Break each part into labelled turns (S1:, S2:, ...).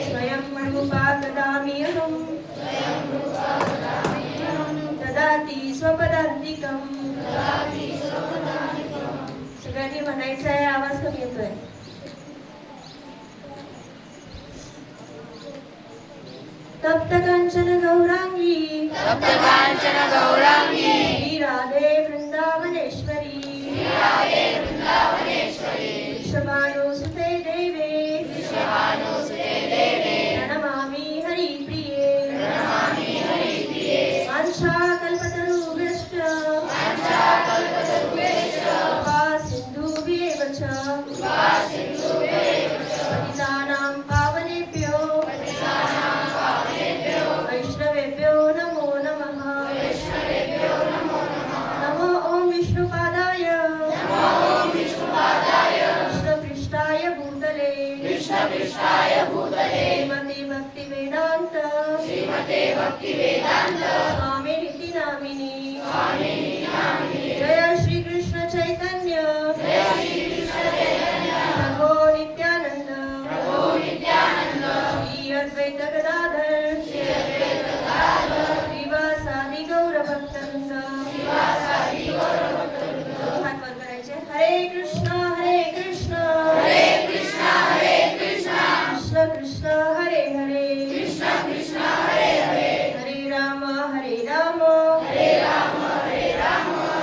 S1: स्वयं रूपा ददाम्यहं ददाति स्वपदान्तिकं. सगळ्यांनी म्हणायचं आहे, आवाज कमी येतोय. तप्त कांचन गौरांगी श्री राधे वृंदावनेश्वरी वृषभानुसुते देवे प्रणमामि हरिप्रिये. वाञ्छाकल्पतरुभ्यश्च कृपा सिन्धुभ्येव च पतितानां पावनेभ्यो वैष्णवेभ्यो नमो नमः. नमो ॐ विष्णुपादाय कृष्णपृष्ठाय भूतले श्रीमते भक्तिवेदान्त स्वामिनिति नामिनी. जय श्री कृष्ण चैतन्य प्रभो नित्यानंद श्री अद्वैत गदाधर श्रीवासादि गौरभक्तवृंद. हात वर करायचे. हरे कृष्ण कृष्ण कृष्ण हरे हरे हरे राम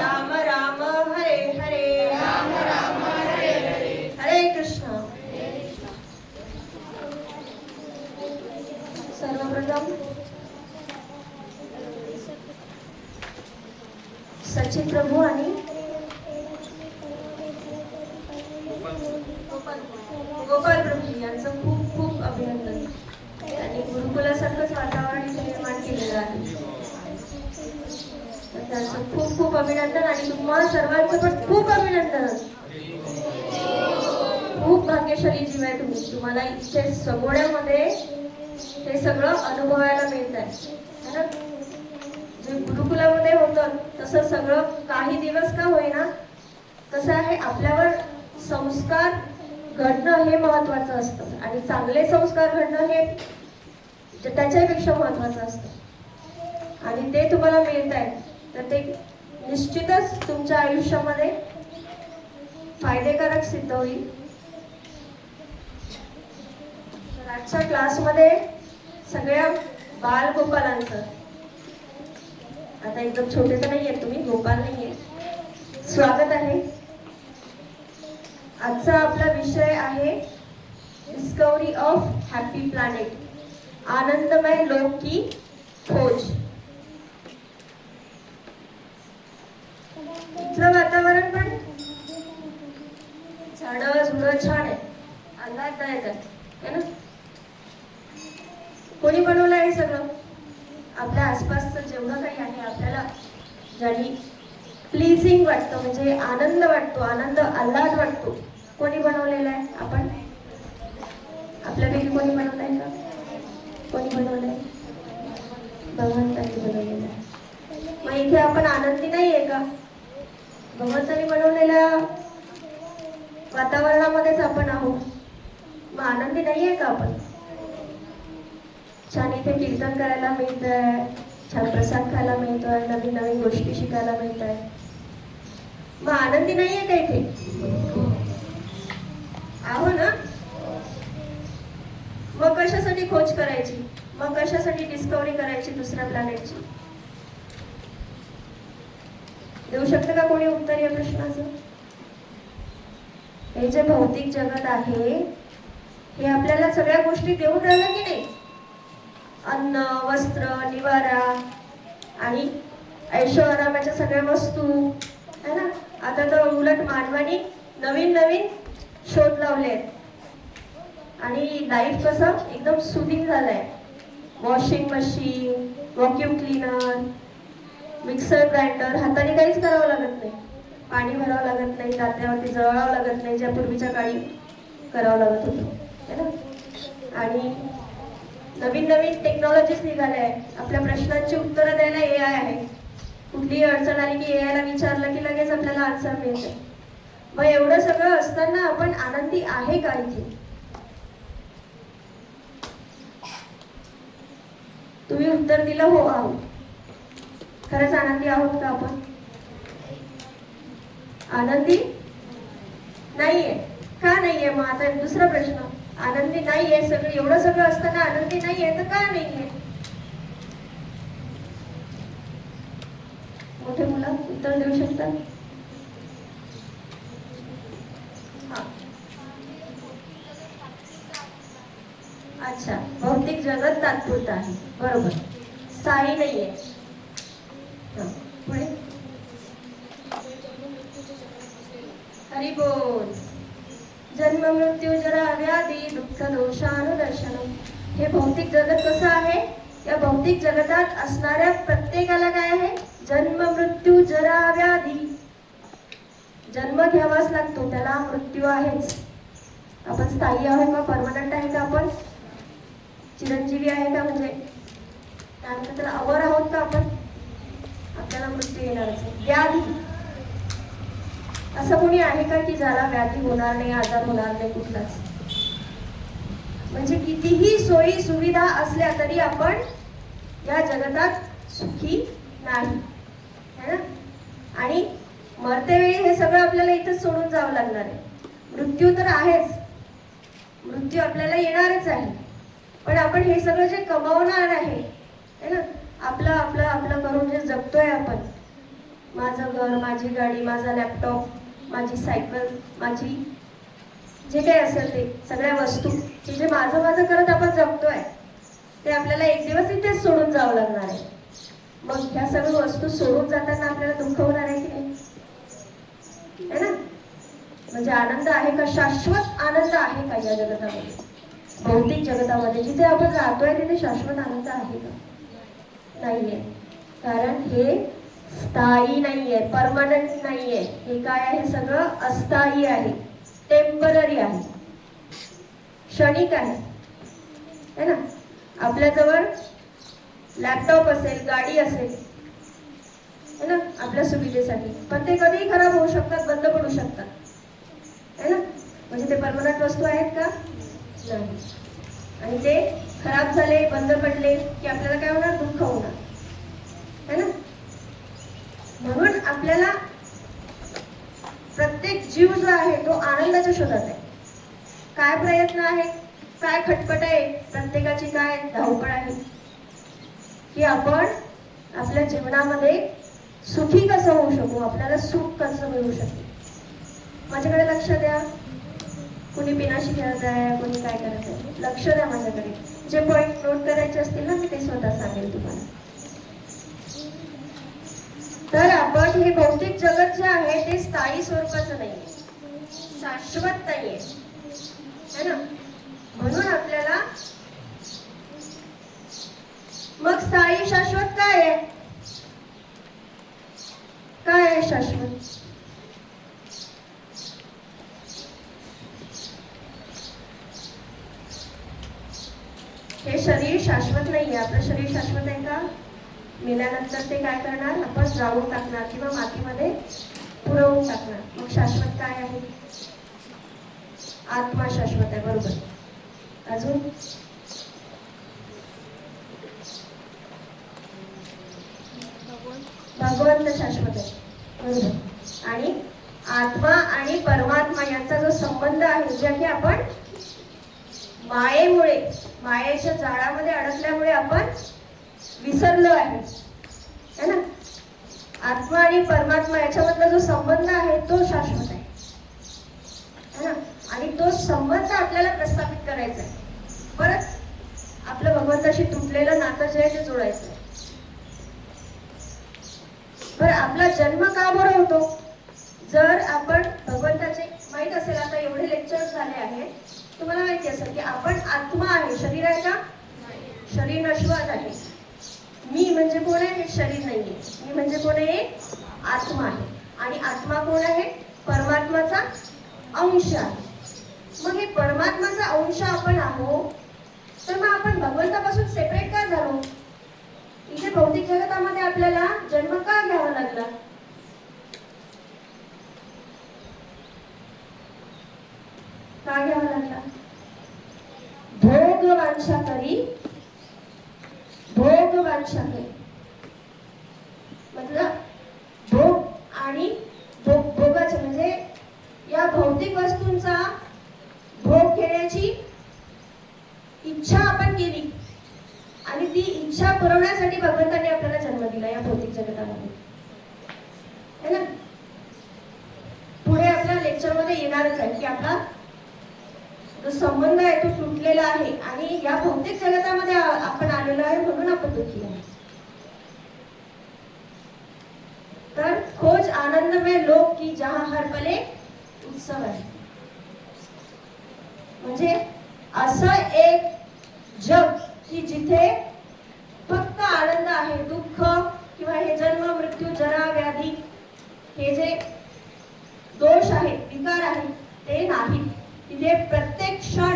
S1: राम राम हरे हरे. हरे कृष्ण. सर्वप्रथम सचिन प्रभू आणि गोपाल प्रभू यांचं खूप खूप अभिनंदन. त्यांनी गुरुकुलासारखंच वातावरण इथे निर्माण केलेलं आहे. त्यांचं खूप खूप अभिनंदन आणि तुम्हाला सर्वांचं पण खूप अभिनंदन. खूप भाग्यशाली जीव आहे तुम्ही. तुम्हाला इथे सगोड्यामध्ये हे सगळं अनुभवायला मिळत आहे ना. जे गुरुकुलामध्ये होतं तसं सगळं काही दिवस का होईना, कसं आहे आपल्यावर संस्कार घडणं हे महत्वाचं असतं आणि चांगले संस्कार घडणं हे त्याच्यापेक्षा महत्वाचं असतं. आणि ते तुम्हाला मिळत आहे तर ते निश्चितच तुमच्या आयुष्यामध्ये फायदेकारक सिद्ध होईल. तर आजच्या क्लासमध्ये सगळ्या बालगोपालांचं, आता एकदम छोटे तर नाहीये तुम्ही, गोपाल नाहीये, स्वागत आहे. आजचा आपला विषय आहे डिस्कवरी ऑफ हॅपी प्लॅनेट, आनंदमय लोक की खोज. इथलं वातावरण पण झाडं झुडं छान आहे, आल्हाददायक आहे ना. कोणी बनवलं आहे सगळं? आपल्या आसपासचं जेवढं काही आहे आपल्याला ज्यानी प्लीजिंग वाटतं, म्हणजे आनंद वाटतो, आनंद आल्हाद वाटतो, कोणी बनवलेलं आहे? आपण आपल्यापैकी कोणी बनवलं आहे का? कोणी बनवलं आहे? भगवंतांनी बनवलेलं आहे. मग इथे आपण आनंदी नाही आहे का? भगवंतांनी बनवलेल्या वातावरणामध्येच आपण आहोत. मग आनंदी नाही आहे का आपण? छान इथे कीर्तन करायला मिळत आहे, छान प्रसाद खायला मिळतोय, नवीन नवीन गोष्टी शिकायला मिळत आहे. मग आनंदी नाही आहे का इथे? आहो ना. मग कशासाठी खोज करायची? मग कशासाठी डिस्कवरी करायची दुसऱ्या प्लॅनेटची? देऊ शकतं का कोणी उत्तर या प्रश्नाचं? हे जे भौतिक जगत आहे हे आपल्याला सगळ्या गोष्टी देऊन राहिलं की नाही? अन्न, वस्त्र, निवारा आणि ऐशोआरामाच्या सगळ्या वस्तू है ना. आता तर उलट मानवाने नवीन नवीन शोध लावले आहेत आणि लाईफ कसं एकदम सुदिंग झालंय. Washing machine, vacuum cleaner, mixer grinder, हाताने काहीच करावं लागत नाही, पाणी भरावं लागत नाही, तात्यावरती जळावं लागत नाही, ज्या पूर्वीच्या काळी करावं लागत होतं है ना. आणि नवीन नवीन टेक्नॉलॉजीज निघाल्या आहेत. आपल्या प्रश्नांची उत्तरं द्यायला AI आहे. कुठलीही अडचण आली की AI ला विचारलं की लगेच आपल्याला आन्सर मिळतं. मग एवढं सगळं असताना आपण आनंदी आहे का इथे? तुम्ही उत्तर दिलं हो आहोत. खरंच आनंदी आहोत का आपण? आनंदी नाहीये. का नाहीये? मग आता दुसरा प्रश्न, आनंदी नाहीये, सगळं एवढं सगळं असताना आनंदी नाहीये तर का नाहीये? मोठे मुलं उत्तर देऊ शकतात? अच्छा, भौतिक जगत तात्पुरतं आहे, बरोबर, स्थायी नाहीये. पुढे हरी बोल. जन्म मृत्यू जरा व्याधी दुःख दोषानुदर्शन. हे भौतिक जगत कसं आहे? या भौतिक जगतात असणाऱ्या प्रत्येकाला काय आहे? जन्म मृत्यू जरा व्याधी. जन्म घ्यावाच लागतो, त्याला मृत्यू आहेच. आपण स्थायी आहोत का? परमनंट आहे का? आपण चिरंजीवी आहे का? म्हणजे त्यानंतर त्याला अवर आहोत का आपण? आपल्याला मृत्यू येणारच आहे. व्याधी, असं कोणी आहे का की ज्याला व्याधी होणार नाही, आजार होणार नाही कुठलाच? म्हणजे कितीही सोयी सुविधा असल्या तरी आपण या जगतात सुखी नाही, है ना? आणि मरतेवेळी हे सगळं आपल्याला इथं सोडून जावं लागणार आहे. मृत्यू तर आहेच, मृत्यू आपल्याला येणारच आहे. पण आपण हे सगळं जे कमावणार आहे, है ना, आपलं आपलं आपलं करून जे जगतोय आपण, माझं घर, माझी गाडी, माझा लॅपटॉप, माझी सायकल, माझी जे काही असेल ते सगळ्या वस्तू, हे जे माझं माझं करत आपण जगतोय, ते आपल्याला एक दिवस इथेच सोडून जावं लागणार आहे. मग ह्या सगळ्या वस्तू सोडून जाताना आपल्याला दुःख होणार आहे की नाही? है ना? म्हणजे आनंद आहे का? शाश्वत आनंद आहे का या जगतामध्ये? भौतिक जगतामध्ये जिथे आपण राहतोय तिथे शाश्वत आनंद आहे का? नाहीये. कारण हे स्थायी नाहीये, परमनंट नाहीये. हे काय आहे? सगळं अस्थायी आहे, टेम्पररी आहे, क्षणिक आहे, है ना? आपल्याजवळ लॅपटॉप असेल, गाडी असेल, है ना, आपल्या सुविधेसाठी, पण ते कधीही खराब होऊ शकतात, बंद पडू शकतात, है ना? म्हणजे ते परमनंट वस्तू आहेत का? नाही. आणि ते खराब झाले, बंद पडले की आपल्याला काय होणार? दुःख होणार, है ना? म्हणून आपल्याला प्रत्येक जीव जो आहे तो आनंदाच्या शोधात आहे. काय प्रयत्न आहे, काय खटपट आहे, प्रत्येकाची काय धावपळ आहे की आपण आपल्या जीवनामध्ये सुखी कसं होऊ शकू, आपल्याला सुख कसं मिळू शकेल. माझ्याकडे लक्ष द्या. कोणी पिनाशी खेळत आहे, कोणी काय करत आहे, लक्ष द्या माझ्याकडे. जे पॉइंट नोट करायचे असतील ना, मी ते स्वतः सांगेल तुम्हाला. तर आपण हे भौतिक जगत जे आहे ते स्थायी स्वरूपाचं नाहीये, शाश्वत नाहीये, है ना? म्हणून आपल्याला मग स्थायी शाश्वत काय आहे? काय आहे शाश्वत? हे शरीर शाश्वत नाहीये. आपलं शरीर शाश्वत आहे का? मेल्यानंतर ते काय करणार? आपण जाळून टाकणार किंवा मातीमध्ये पुरवून टाकणार. मग शाश्वत काय आहे? आत्मा शाश्वत आहे, बरोबर. अजून भगवंत शाश्वत आहे, बरोबर. आणि आत्मा आणि परमात्मा यांचा जो संबंध आहे, जे की आपण मायेमुळे, मायेच्या जाळामध्ये अडकल्यामुळे आपण विसरलो आहे, है ना? आत्मा आणि परमात्मा याच्यामधला जो संबंध आहे तो शाश्वत आहे, है ना? आणि तो संबंध आपल्याला प्रस्थापित करायचा आहे. परत आपलं भगवंताशी तुटलेलं नातं जे आहे ते जोडायचं आहे. बरं, आपला जन्म का बरं होतो? जर आपण भगवंताचे माहित असेल, आता एवढे लेक्चर्स झाले आहेत, तुम्हाला माहिती असेल की आपण आत्मा आहे, शरीर आहे का? शरीर नश्वर आहे. मी म्हणजे कोण आहे? हे शरीर नाहीये. मी म्हणजे कोण आहे? आत्मा आहे. आणि आत्मा कोण आहे? परमात्माचा अंश आहे. मग हे परमात्माचा अंश आपण आहोत, तर मग आपण भगवंतापासून सेपरेट का झालो? इथे भौतिक जगतामध्ये आपल्याला जन्म का घ्यावा लागला? का घ्यावा लागला? भोग वांछा करी भोग इच्छा आपण केली आणि ती इच्छा पुरवण्यासाठी भगवंतांनी आपल्याला जन्म दिला या भौतिक जगतामध्ये, है ना. पुढे आपल्या लेक्चरमध्ये येणारच आहे की आपला जो संबंध आहे तो तुटलेला आहे आणि या भौतिक जगतामध्ये आपण आलेलो आहे म्हणून आपण दुःखी आहे. तर खोज आनंद में लोक की जहां हर पले उत्सव आहे. म्हणजे असं एक जग की जिथे फक्त आनंद आहे, दुःख किंवा हे जन्म मृत्यू जरा व्याधी हे जे दोष आहे, विकार आहे ते नाही. तिथे प्रत्येक क्षण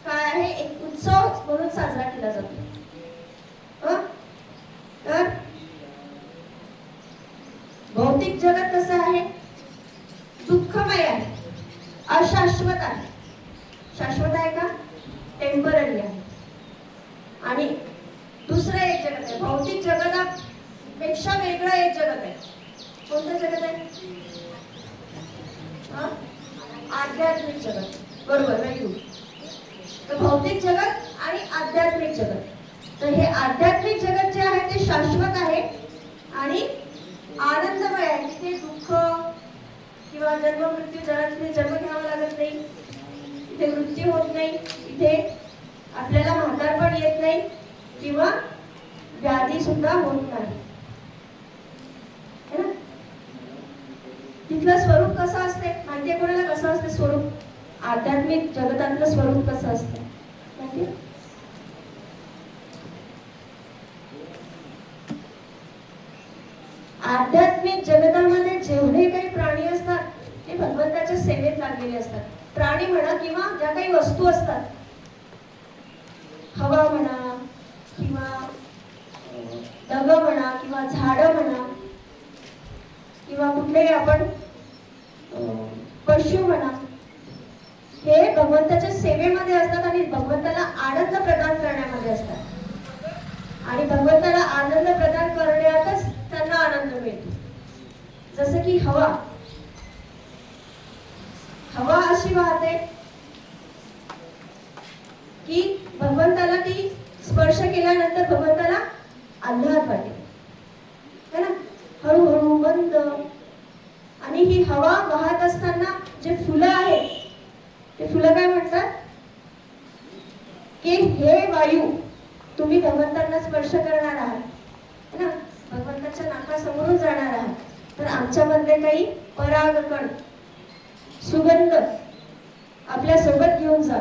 S1: काय आहे, एक उत्सव म्हणून साजरा केला जातो. तर भौतिक जगत कसं आहे, दुःखमय आहे, अशाश्वत आहे. शाश्वत आहे का, टेम्पररी आहे. आणि दुसरं एक जगत आहे, भौतिक जगतापेक्षा वेगळं एक जगत आहे. कोणतं जगत आहे, आध्यात्मिक जगत. बरोबर, व्हेरी गुड. तर भौतिक जगत आणि आध्यात्मिक जगत. तर हे आध्यात्मिक जगत जे आहे ते शाश्वत आहे आणि आनंदमय आहे. तिथे दुःख किंवा जन्म मृत्यू जरा तिथे जन्म घ्यावा लागत नाही, तिथे मृत्यू होत नाही, तिथे आपल्याला म्हातारपण येत नाही किंवा व्याधी सुद्धा होत नाही. तिथलं स्वरूप कसं असते माहितीये कोणाला, कसं असते स्वरूप, आध्यात्मिक जगतातलं स्वरूप कसं असतं माहितीये. आध्यात्मिक जगतामध्ये जेवढे काही प्राणी असतात ते भगवंताच्या सेवेत लागलेले असतात. प्राणी म्हणा किंवा ज्या काही वस्तू असतात, हवा म्हणा किंवा ढग म्हणा किंवा झाडं म्हणा किंवा कुठलेही आपण पशु म्हणा, हे भगवंताच्या सेवेमध्ये असतात आणि भगवंताला आनंद प्रदान करण्यामध्ये असतात. आणि भगवंताला आनंद प्रदान करण्यातच त्यांना आनंद मिळतो. जसं की हवा अशी वाहते की भगवंताला ती स्पर्श केल्यानंतर भगवंताला आल्हाद वाटेल, है ना, हळूहळू मंद. आणि ही हवा वाहत असताना जे फुलं आहेत ते फुलं काय म्हणतात की हे वायू तुम्ही भगवंतांना स्पर्श करणार आहात, है ना, भगवंताच्या नाकासमोरून जाणार आहात, तर आमच्यामधले काही परागकण सुगंध आपल्या सोबत घेऊन जा.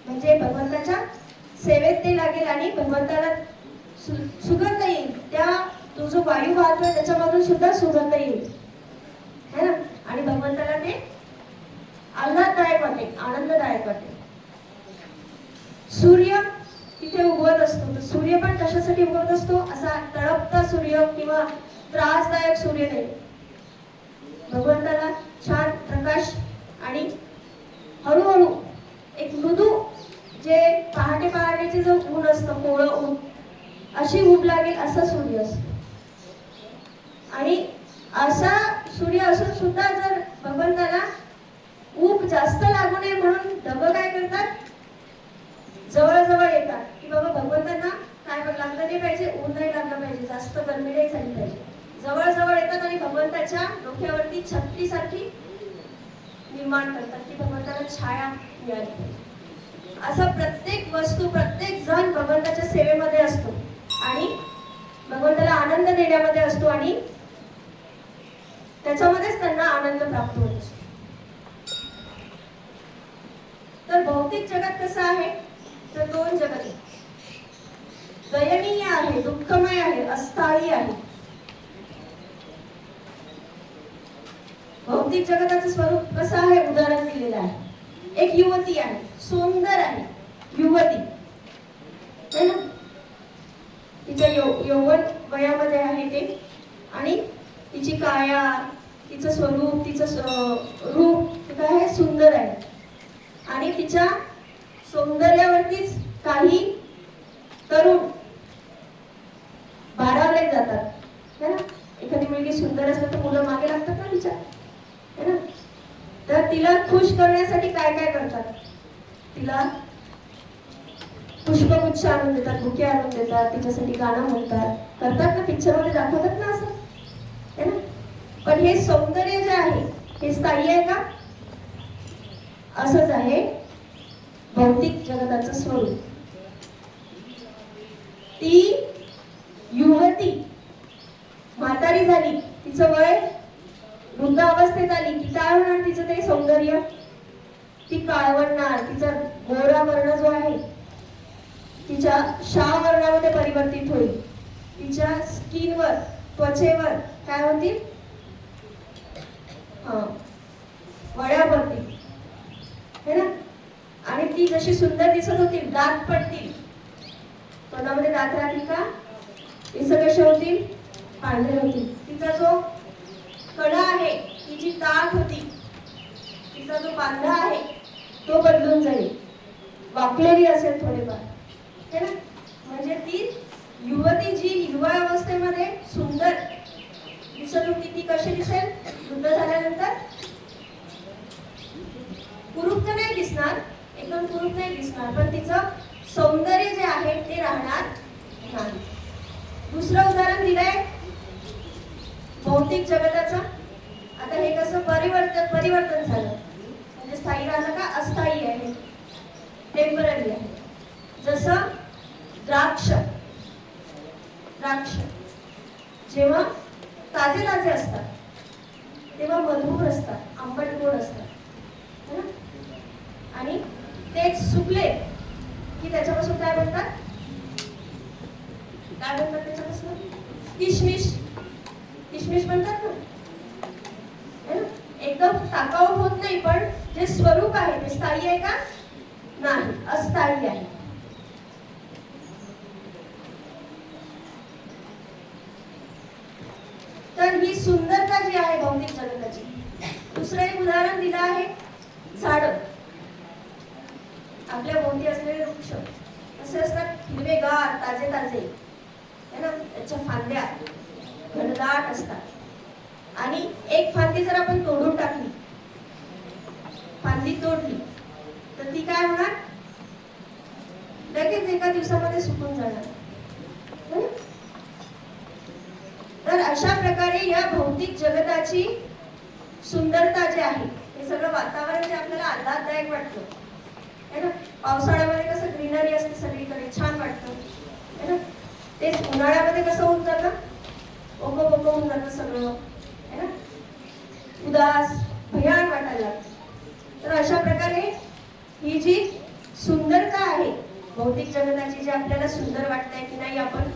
S1: म्हणजे भगवंताच्या सेवेत ते लागेल आणि भगवंताला सुगंध येईल. त्या तो जो वायू वाहतोय त्याच्यामधून सुद्धा सुगंध येईल, है ना, आणि भगवंताला ते आल्हाददायक वाटेल, आनंददायक वाटेल. सूर्य तिथे उगवत असतो. तर सूर्य पण कशासाठी उगवत असतो, असा तळपता सूर्य किंवा त्रासदायक सूर्य नाही. भगवंताला छान प्रकाश आणि हळूहळू एक मृदू जे पहाटेचे जो ऊन असतं, कोवळं ऊन, अशी ऊब लागेल असा सूर्य असतो. आणि असा सूर्य असून सुद्धा जर भगवंताला ऊब जास्त लागू नये म्हणून ढग काय करतात, जवळ येतात की बाबा भगवंतांना काय लागलं नाही पाहिजे, ऊन नाही लागलं पाहिजे, जास्त गरमी नाही झाली पाहिजे. जवळ येतात आणि भगवंताच्या डोक्यावरती छत्री सारखी निर्माण करतात की भगवंताला छाया मिळाली पाहिजे. असं प्रत्येक वस्तू, प्रत्येक जण भगवंताच्या सेवेमध्ये असतो आणि भगवंताला आनंद देण्यामध्ये असतो आणि त्याच्यामध्येच त्यांना आनंद प्राप्त होत असतो. तर भौतिक जगत कसं आहे, तर दोन जगत आहे, दयनीय आहे, दुःखमय आहे, अस्थायी आहे. भौतिक जगताचं स्वरूप कसं आहे उदाहरण दिलेलं आहे. एक युवती आहे, सुंदर आहे युवती, है ना, तिच्या यौवन वयामध्ये आहे ते, आणि तिची काया, तिचं स्वरूप, तिचं रूप काय आहे, सुंदर आहे. आणि तिच्या सौंदर्यावरतीच काही तरुण भारावले जातात, है ना. एखादी मुलगी सुंदर असते तर मुलं मागे लागतात ना तिच्या, है ना. तर तिला खुश करण्यासाठी काय काय करतात, तिला पुष्पगुच्छ आणून देतात, बुके आणून देतात, तिच्यासाठी गाणं म्हणतात, करतात ना, पिक्चर मध्ये दाखवतात ना असं, है ना? पण हे सौंदर्य जे आहे हे स्थायी आहे का? असंच आहे भौतिक जगताचं स्वरूप. ती युवती म्हातारी झाली, तिचं वय वृद्धावस्थेत आली की काय होणार तिचं ते सौंदर्य? ती काळवणार, तिचा गोरा वर्ण जो आहे तिच्या शाह वर्णामध्ये परिवर्तित होईल, तिच्या स्किनवर, त्वचेवर काय होतील? वळ्या पडतील, है ना? आणि ती जशी सुंदर दिसत होती, दात पडतील, तोंडामध्ये दात राहतील का? केस कसे होतील? पांढरे होतील. तिचा जो कडा आहे, ती जी दाट होती, तिचा जो बांधा आहे तो बदलून जाईल, वाकलेली असेल थोडेफार, है ना? म्हणजे ती युवती जी युवा अवस्थेमध्ये सुंदर दिसत होती ती कशी दिसेल वृद्ध झाल्यानंतर? कुरूप तर नाही दिसणार, एकदम कुरूप नाही दिसणार, पण तिचं सौंदर्य जे आहे ते राहणार नाही. दुसरं उदाहरण दिलंय भौतिक जगताचं. आता हे कसं परिवर्तन झालं, म्हणजे स्थायी राहणं का अस्थायी आहे, टेम्पररी आहे. जसं द्राक्ष जेव्हा ताजे असतात तेव्हा मधुर असतात, आंबट गोड असतात, है ना? आणि ते सुकले की त्याच्यापासून काय बनतात? त्याच्यापासून किशमिश बनतात ना, है ना? एकदम टाकाऊ होत नाही, पण जे स्वरूप आहे ते स्थायी आहे का? नाही, अस्थायी आहे. तर ही सुंदरता जी आहे भौतिक जगताची. दुसरं एक उदाहरण दिलं आहे झाड. आपल्या भोवती असलेले वृक्ष असे असतात, हिरवेगार, ताजे, है ना? त्याच्या फांद्या घनदाट असतात, आणि एक फांदी जर आपण तोडून टाकली, फांदी तोडली तर ती काय होणार? लगेच एका दिवसामध्ये सुकून जाणार. तर अशा प्रकारे या भौतिक जगताची सुंदरता जी आहे, हे सगळं वातावरण जे आपल्याला आल्हाददायक वाटतं, है ना? पावसाळ्यामध्ये कसं ग्रीनरी असते सगळीकडे, छान वाटतं, है ना? तेच उन्हाळ्यामध्ये कसं होऊन जातं, ओको बोको होऊन जातं सगळं, है ना? उदास, भयान वाटायला लागतं. तर अशा प्रकारे ही जी सुंदरता आहे भौतिक जगताची, जी आपल्याला सुंदर वाटतंय की नाही, आपण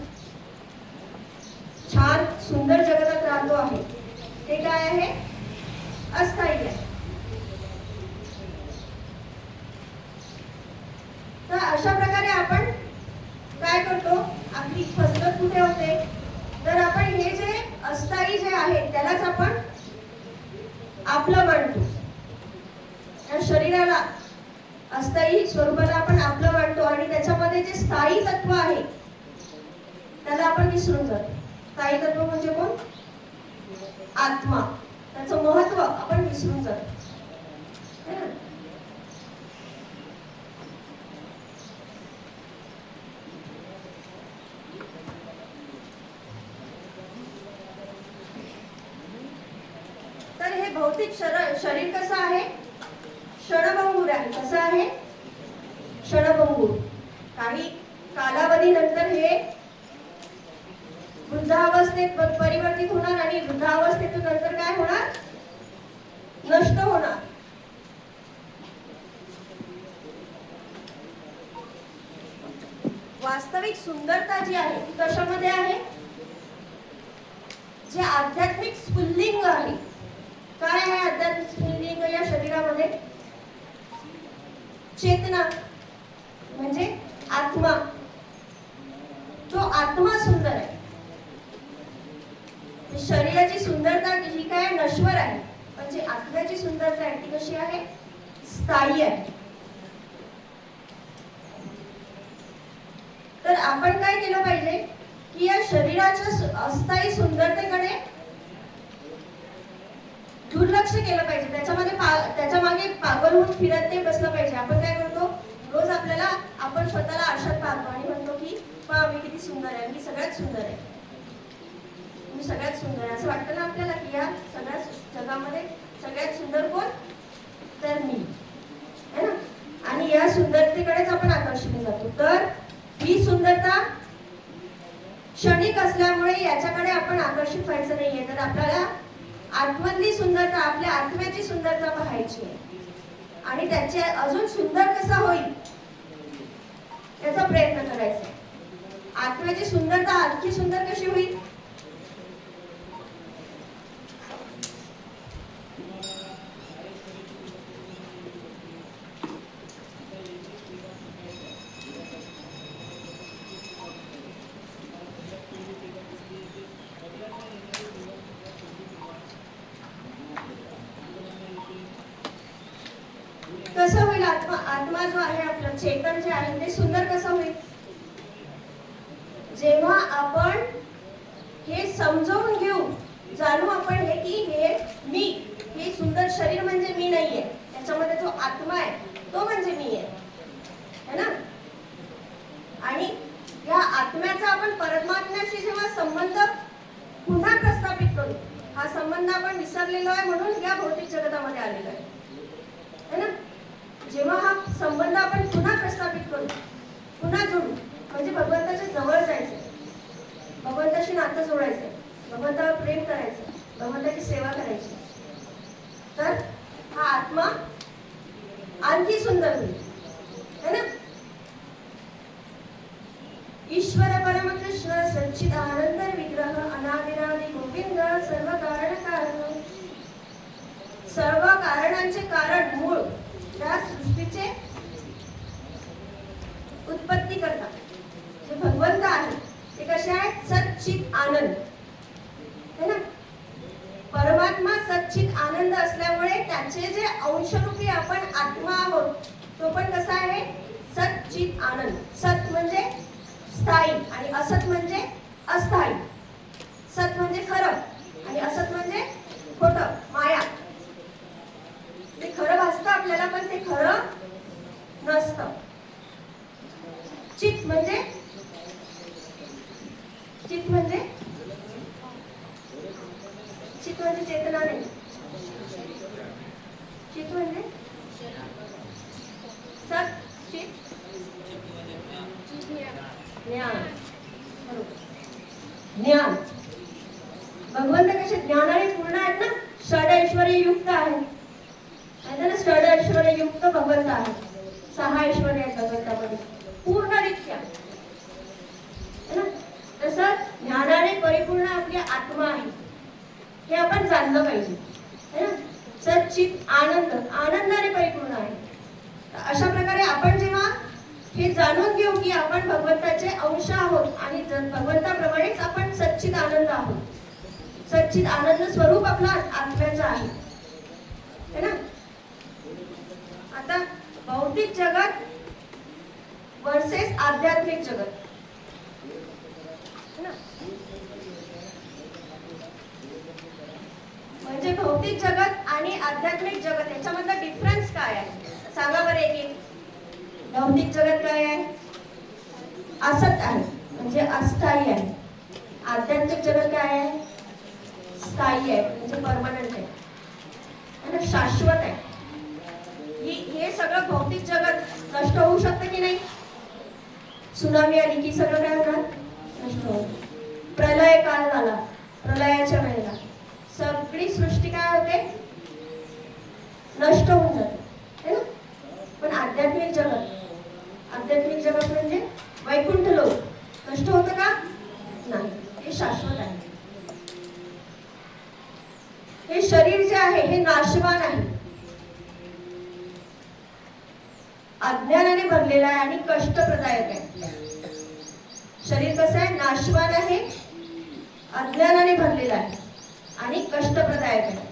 S1: छान सुंदर जगतात राहतो आहे, ते काय आहे? अस्थायी आहे. तर अशा प्रकारे आपण काय करतो, आपली फसगत कुठे होते? तर आपण हे जे अस्थायी जे आहे त्यालाच आपण आपलं मानतो. या शरीराला, अस्थायी स्वरूपाला आपण आपलं मानतो, आणि त्याच्यामध्ये जे स्थायी तत्व आहे त्याला आपण विसरून जातो. स्थायी तत्व म्हणजे कोण? आत्मा. त्याचं महत्व आपण विसरून जातो. तर हे भौतिक शरीर कसं आहे? क्षणभंगूर आहे. कसं आहे? क्षणभंगूर. काही कालावधीनंतर हे वृद्धावस्थेत परिवर्तित होणार, आणि वृद्धावस्थेतून नंतर काय होणार? नष्ट होणार. वास्तविक सुंदरता जी आहे ती कशामध्ये आहे? जे आध्यात्मिक स्फुल्लिंग आहे. काय आहे आध्यात्मिक स्फुल्लिंग या शरीरामध्ये? चेतना, म्हणजे आत्मा. तो आत्मा सुंदर आहे. शरीराची सुंदरता ही काय? नश्वर आहे. पण जी आत्म्याची सुंदरता आहे ती कशी आहे? स्थायी आहे. तर आपण काय केलं पाहिजे की या शरीराच्या अस्थायी सुंदरतेकडे दुर्लक्ष केलं पाहिजे. त्याच्या मागे पागल होऊन फिरत नाही बसलं पाहिजे. आपण काय करतो? रोज आपण स्वतःला आरशात पहा मी किती सुंदर आहे, मी सगळ्यात सुंदर आहे, मी सगळ्यात सुंदर आहे असं वाटतं ना आपल्याला की या सगळ्या जगामध्ये सगळ्यात सुंदर कोण, तर मी है ना. आणि या सुंदरतेकडेच आपण आकर्षित जातो. तर ही सुंदरता क्षणिक असल्यामुळे याच्याकडे आपण आकर्षित व्हायचं नाहीये, तर आपल्याला आतमधली सुंदरता, आपल्या आत्म्याची सुंदरता पाहायची आहे आणि त्याचे अजून सुंदर कसा होईल याचा प्रयत्न करायचा. आत्म्याची सुंदरता आणखी सुंदर कशी होईल, कसं होईल, आत्मा आत्मा जो आहे आपलं चेतन जे आहे ते सुंदर कसं होईल, जेव्हा आपण हे समजावून घेऊ, जाणू आपण हे की हे मी, हे सुंदर शरीर म्हणजे मी नाहीये, त्याच्यामध्ये जो आत्मा आहे तो म्हणजे मी आहे, है ना. आणि या आत्म्याचा आपण परमात्म्याशी जेव्हा संबंध पुन्हा प्रस्थापित करू, हा संबंध आपण विसरलेलो आहे म्हणून या भौतिक जगतामध्ये आलेलो आहे, है ना. जेव्हा हा संबंध आपण पुन्हा प्रस्थापित करू, पुन्हा जोडू, म्हणजे भगवंताच्या जवळ जायचं, भगवंताशी नातं जोडायचं, भगवंतावर प्रेम करायचं, भगवंताची सेवा करायची, तर हा आत्मा आणखी सुंदर होईल, है ना. ईश्वर परमकृष्ण सच्चिदानंद विग्रह अनादिनादि गोविंद सर्व कारण कारण, सर्व कारणांचे कारण, मूळ, त्या सृष्टीचे उत्पत्ती करता जे भगवंत आहे ते कसे आहेत, सच्चित आनंद, है ना. परमात्मा सच्चित आनंद असल्यामुळे त्याचे जे अंशरूपी आपण आत्मा आहोत तो पण कसा आहे, सच्चित आनंद. सत म्हणजे स्थायी आणि असत म्हणजे अस्थायी. सत म्हणजे खरं आणि असत म्हणजे खोटं, माया. ते खरं भासतं आपल्याला पण ते खरं नसतं. चित म्हणजे, चित म्हणजे, चित म्हणजे चेतना नाही, चित म्हणजे सत चित ज्ञान, ज्ञान. भगवंत कसे ज्ञानाने पूर्ण आहेत ना, षड ऐश्वर्य युक्त आहे, षड ऐश्वर्य युक्त भगवंत आहे. 6 ऐश्वर्य आहेत भगवंतामध्ये पूर्णरित्या, है ना. तसं ज्ञानाने परिपूर्ण आपली आत्मा आहे, हे आपण जाणलं पाहिजे, है ना. सच्चित आनंद, आनंदाने परिपूर्ण आहे. अशा प्रकारे आपण जेव्हा हे जाणून घेऊ की आपण भगवंताचे अंश आहोत आणि भगवंताप्रमाणेच आपण सच्चित आनंद आहोत, सच्चित आनंद स्वरूप आपला आत्म्याचा आहे, है ना. आता भौतिक जगत वर्सेस आध्यात्मिक जगत, है ना. म्हणजे भौतिक जगत आणि आध्यात्मिक जगत याच्यामधला डिफरन्स काय आहे सांगा बरं एक. भौतिक जगत काय आहे, असत आहे म्हणजे अस्थायी आहे. आध्यात्मिक जगत काय आहे, स्थायी आहे म्हणजे परमनंट आहे, है ना, शाश्वत आहे. हे सगळं भौतिक जगत नष्ट होऊ शकतं की नाही. सुनामी आली की सगळं काय होणार, नष्ट होईल. प्रलय काळ झाला, प्रलयाच्या वेळेला सगळी सृष्टी काय होते, नष्ट होऊन जाते, है ना. पण आध्यात्मिक जगत, आध्यात्मिक जगत म्हणजे वैकुंठ लोक, नष्ट होतं का नाही, हे शाश्वत आहे. हे शरीर जे आहे हे नाशवान आहे, अज्ञानाने भरलेला आहे आणि कष्टप्रदायक आहे. शरीर कसं आहे, नाशवान आहे, अज्ञानाने भरलेला आहे आणि कष्टप्रदायक आहे.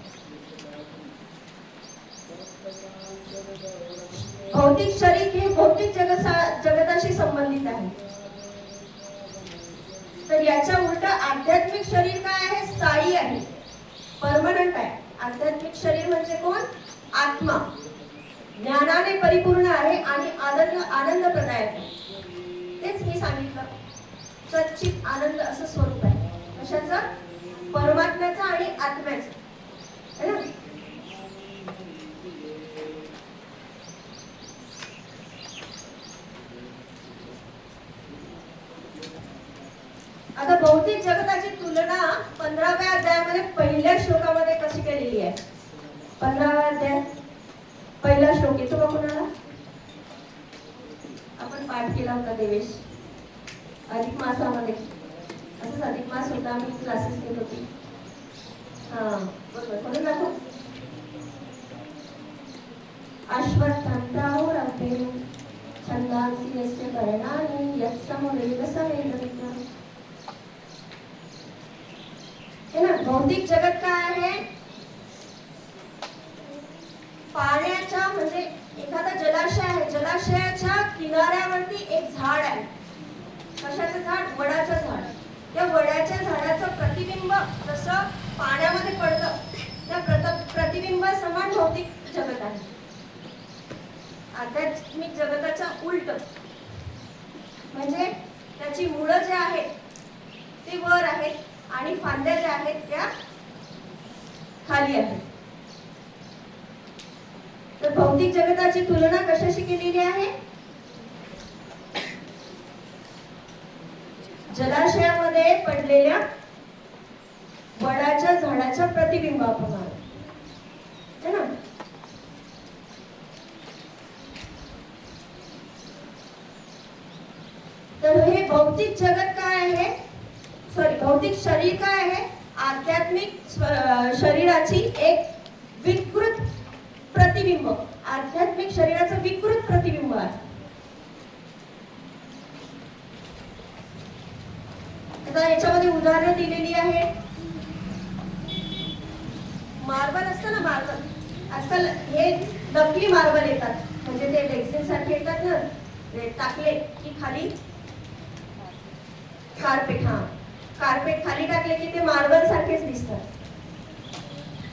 S1: भौतिक शरीर हे भौतिक जगताशी संबंधित आहे. तर याच्या उलट आध्यात्मिक शरीर काय आहे, स्थायी आहे, परमनंट आहे. आध्यात्मिक शरीर म्हणजे कोण, आत्मा, ज्ञानाने परिपूर्ण आहे आणि आनंदप्रदायक आहे. तेच मी सांगितलं आता भौतिक जगताची तुलना 15व्या अध्यायामध्ये पहिल्या श्लोकामध्ये कशी केलेली आहे? 15वा अध्याय पहिला श्लोक येतो का कोणाला? आपण पाठ केला होता देवेश, अधिक मासामध्ये. असंच अधिक मास होता, आम्ही क्लासेस घेत होती. हा बरोबर, म्हणून दाखव. अश्वत्थांतावरते छंदांसी यस्य वर्णानि यत्समवेद सवेदविद्या. है ना? भौतिक जगत काय आहे? पाण्याच्या म्हणजे एखादा जलाशय आहे, जलाशयाच्या किनाऱ्यावरती एक झाड आहे. कशाचं झाड? वडाचं झाड. त्या वडाच्या झाडाचं प्रतिबिंब जसं पाण्यामध्ये पडतं, त्या प्रतिबिंब समान भौतिक जगत आहे. आध्यात्मिक जगताच्या उलट, म्हणजे त्याची मुळं जे आहेत ती वर आहेत आणि फांद्या ज्या आहेत त्या खाली आहेत. तर भौतिक जगताची तुलना कशाशी केलेली आहे? जलाशयामध्ये पडलेल्या वडाच्या झाडाच्या प्रतिबिंबाप्रमाणे, है ना? तर हे भौतिक जगत काय आहे? सॉरी, भौतिक शरीर काय आहे? आध्यात्मिक शरीराची एक विकृत प्रतिबिंब, आध्यात्मिक शरीराचं विकृत प्रतिबिंब आहे. आता याच्यामध्ये उदाहरणं दिलेली आहे. मार्बल असतं ना, मार्बल आजकाल हे नकली मार्बल येतात, म्हणजे ते रेक्सिन सारखे येतात ना, ते टाकले की खाली कार्पेट, हा कार्पेट खाली टाकले की ते मार्बल सारखेच दिसतात.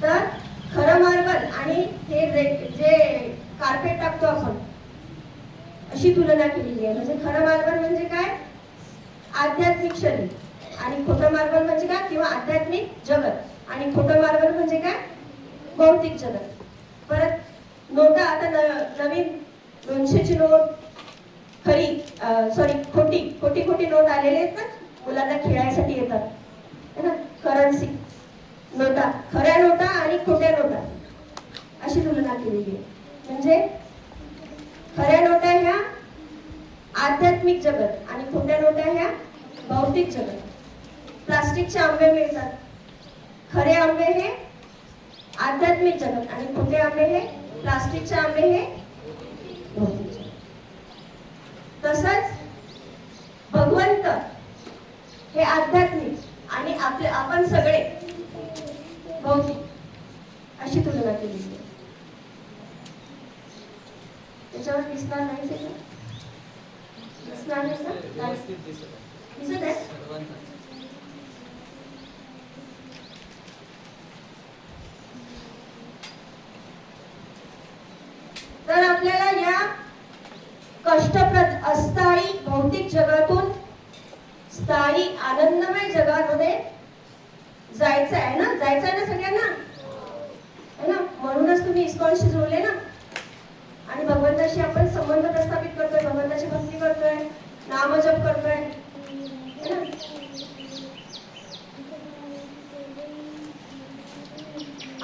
S1: तर खरं मार्बल आणि हे जे कार्पेट टाकतो आपण, अशी तुलना केलेली आहे. म्हणजे खरं मार्बल म्हणजे काय? आध्यात्मिक शरीर, आणि खोटं मार्बल म्हणजे काय? किंवा आध्यात्मिक जगत. आणि खोटं मार्बल म्हणजे काय? भौतिक जगत. परत नोटा, आता नवीन 200ची नोट खरी, सॉरी खोटी नोट आलेले आहेत ना, मुलांना खेळायसाठी येतात, है ना? करन्सी नोटा, खऱ्या नोटा आणि खोट्या नोटा अशी तुलना केलेली आहे. म्हणजे खऱ्या नोटा ह्या आध्यात्मिक जगत आणि खोट्या नोटा ह्या भौतिक जगत. प्लास्टिकचे आंबे मिळतात. खरे आंबे हे आध्यात्मिक जगत आणि खोटे आंबे हे प्लास्टिकचे आंबे हे भौतिक जगत. तसंच भगवंत हे आध्यात्मिक आणि आपण सगळे भौतिक अशी तुलना केलेली आहे. त्याच्यावर दिसणार नाही, दिसणार नाही, दिसत आहे. तर आपल्याला या कष्टप्रद अस्थायी भौतिक जगातून स्थायी आनंदमय जगामध्ये जायचं आहे ना, जायचं आहे ना सगळ्यांना, है ना? म्हणूनच तुम्ही इस्कॉनशी जोडले ना, आणि भगवंताशी आपण संबंध प्रस्थापित करतोय, भगवंताची भक्ती करतोय, नामजप करतोय, है ना?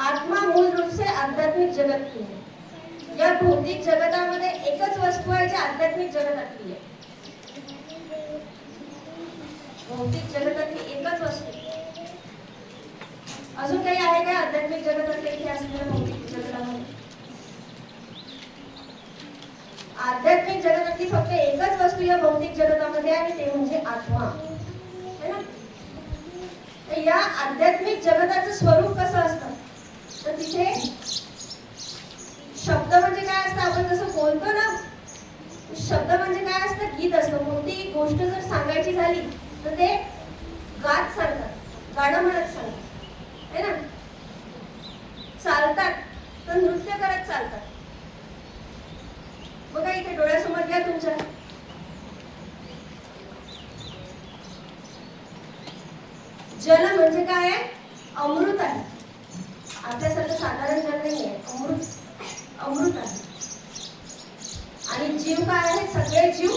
S1: आत्मा मूल रूप से आध्यात्मिक जगत की है. या भौतिक जगतामध्ये एकच वस्तू आहे जी आध्यात्मिक जगतातली आहे. भौतिक जगतातली एकच वस्तू. अजून काही आहे का आध्यात्मिक जगतातले इथे असलेल्या भौतिक जगतामध्ये? आध्यात्मिक जगतातली फक्त एकच वस्तू या भौतिक जगतामध्ये आहे, ते म्हणजे आत्मा, है ना? या आध्यात्मिक जगताचं स्वरूप कसं असतं? तर तिथे शब्द म्हणजे काय असतं? आपण जसं बोलतो ना, शब्द म्हणजे काय असतं? गीत असतं. कोणती गोष्ट जर सांगायची झाली तर ते गात सांगतात, गाणं म्हणत सांगतात, है ना? चालतात तर नृत्य करत चालतात. बघा इथे डोळ्यासमोर घ्या तुमच्या, जल म्हणजे काय आहे? अमृत आहे. आपल्यासारखं साधारण जल नाही आहे, अमृत आहे. आणि जीव काय आहे? सगळे जीव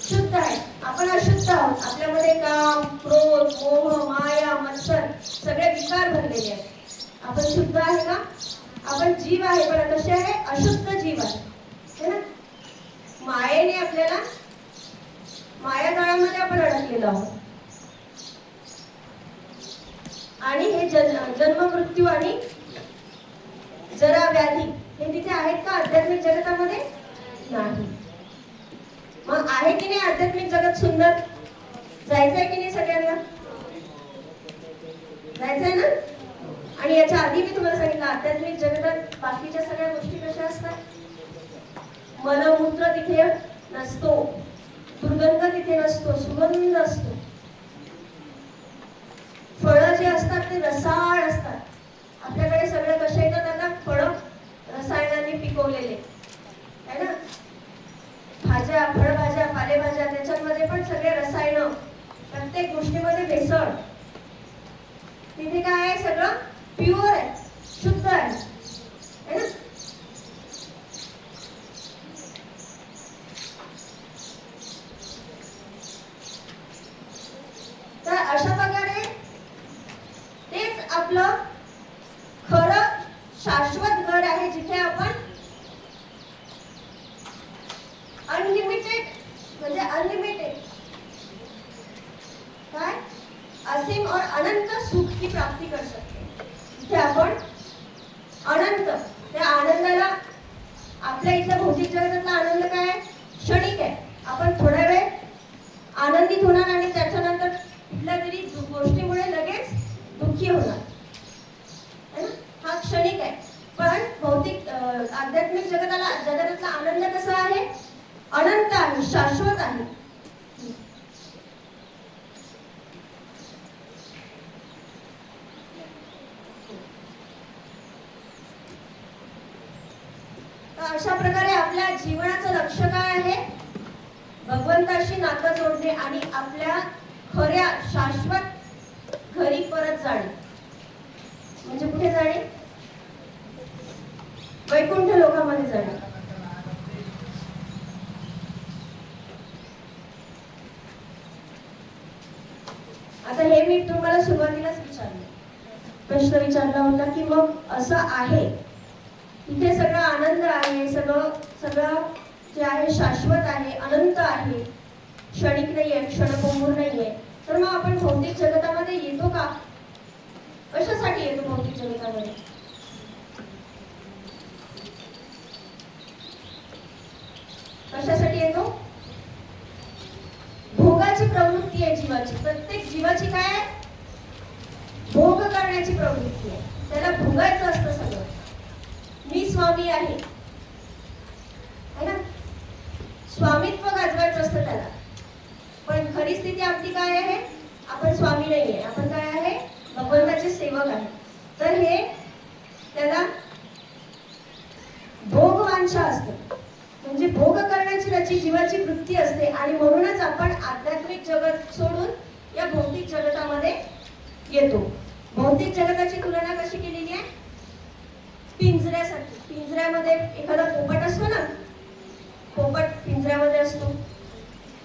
S1: शुद्ध आहेत. आपण अशुद्ध आहोत. आहोत. आपल्यामध्ये काम, क्रोध, मोह, माया, मत्सर सगळे विकार भरलेले आहेत. आपण शुद्ध आहे का? आपण जीव आहे, पण कसे आहे? अशुद्ध जीव आहे ना. मायेने आपल्याला मायाजाळामध्ये आपण अडकलेलो आहोत. आणि हे जन्म मृत्यू आणि जरा व्याधी हे तिथे आहेत का आध्यात्मिक जगतामध्ये? नाही. मग आहे की नाही आध्यात्मिक जगत सुंदर? जायचंय की नाही सगळ्यांना? जायचंय ना. आणि याच्या आधी मी तुम्हाला सांगितलं आध्यात्मिक जगतात बाकीच्या सगळ्या गोष्टी कशा असतात? मलमूत्र तिथे नसतो, दुर्गंध तिथे नसतो, सुगंध असतो. फळं जे असतात ते रसाळ असतात. आपल्याकडे सगळे कसे येतात आता? फळं रसायनाने पिकवलेले आहे ना. भाज्या, फळभाज्या, पालेभाज्या त्याच्यामध्ये पण सगळे रसायन, प्रत्येक गोष्टीमध्ये भेसळ. तिथे काय आहे? सगळं प्युअर आहे, शुद्ध आहे ना. तर अशा प्रकारे तेच आपलं खरं शाश्वत घर आहे, जिथे आपण अनलिमिटेड म्हणजे अनलिमिटेड काय असीम और अनंत सुख की प्राप्ती कर सकते. जिथे आपण अनंत त्या आनंदाला, आपल्या इथल्या भौतिक जगतातला आनंद काय आहे? क्षणिक आहे. आपण थोडा वेळ आनंदित होणार आणि त्याच्यानंतर कुठल्या तरी गोष्टीमुळे लगेच दुःखी होणार है ना. हा क्षणिक आहे. पण भौतिक आध्यात्मिक जगतातला आनंद कसा आहे? अनंत आहे, शाश्वत आहे. तर अशा प्रकारे आपल्या जीवनाचं लक्ष्य काय आहे? भगवंताशी नातं जोडणे आणि आपल्या खऱ्या शाश्वत घरी परत जाणे. म्हणजे कुठे जाणे? वैकुंठ लोकामध्ये जाणे. आता हे मी तुम्हाला सुरुवातीलाच प्रश्न विचारला होता की मग असं आहे, इथे सगळं आनंद आहे, सगळं जे आहे शाश्वत आहे, अनंत आहे, क्षणिक नाहीये, क्षणभंगूर नाहीये. तर मग आपण भौतिक जगतामध्ये येतो का? कशासाठी येतो भौतिक जगतामध्ये? कशासाठी येतो? भोगाची प्रवृत्ती आहे जीवाची. प्रत्येक जीवाची काय आहे? भोग करण्याची प्रवृत्ती आहे. त्याला भोगायचं असतं सगळं. मी स्वामी आहे ना. स्वामित्व गाजवायचं असतं त्याला. पण खरी स्थिती आपली काय आहे? आपण स्वामी नाहीये, आपण काय आहे? भगवंताचे सेवक आहे. तर हे त्याला भोगवांछा असते, म्हणजे भोग करण्याची त्याची जीवाची वृत्ती असते. आणि म्हणूनच आपण आध्यात्मिक जगत सोडून या भौतिक जगतामध्ये येतो. भौतिक जगताची तुलना कशी केलेली आहे? पिंजऱ्यासाठी. पिंजऱ्यामध्ये एखादा पोपट असतो ना, पोपट पिंजऱ्यामध्ये असतो.